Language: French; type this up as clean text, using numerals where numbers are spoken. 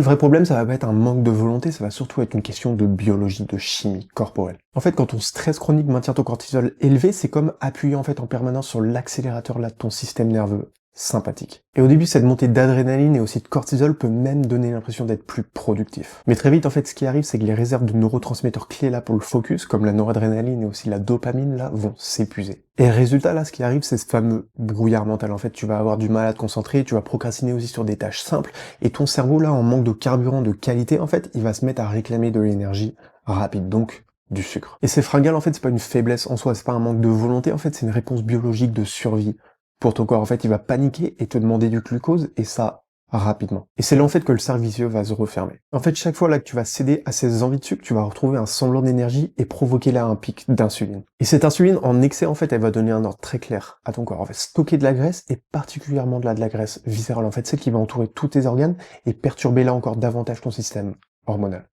le vrai problème, ça va pas être un manque de volonté, ça va surtout être une question de biologie, de chimie corporelle. En fait, quand ton stress chronique maintient ton cortisol élevé, c'est comme appuyer en fait en permanence sur l'accélérateur là de ton système nerveux sympathique. Et au début, cette montée d'adrénaline et aussi de cortisol peut même donner l'impression d'être plus productif. Mais très vite, en fait, ce qui arrive, c'est que les réserves de neurotransmetteurs clés là pour le focus, comme la noradrénaline et aussi la dopamine là, vont s'épuiser. Et résultat, là, ce qui arrive, c'est ce fameux brouillard mental. En fait, tu vas avoir du mal à te concentrer, tu vas procrastiner aussi sur des tâches simples, et ton cerveau, là, en manque de carburant de qualité, en fait, il va se mettre à réclamer de l'énergie rapide, donc du sucre. Et c'est fringale, en fait, c'est pas une faiblesse en soi, c'est pas un manque de volonté, en fait, c'est une réponse biologique de survie pour ton corps. En fait, il va paniquer et te demander du glucose, et ça, rapidement. Et c'est là, en fait, que le cercle vicieux va se refermer. En fait, chaque fois là que tu vas céder à ces envies de sucre, tu vas retrouver un semblant d'énergie et provoquer là un pic d'insuline. Et cette insuline, en excès, en fait, elle va donner un ordre très clair à ton corps. En fait, stocker de la graisse, et particulièrement de la graisse viscérale, en fait, celle qui va entourer tous tes organes et perturber là encore davantage ton système hormonal.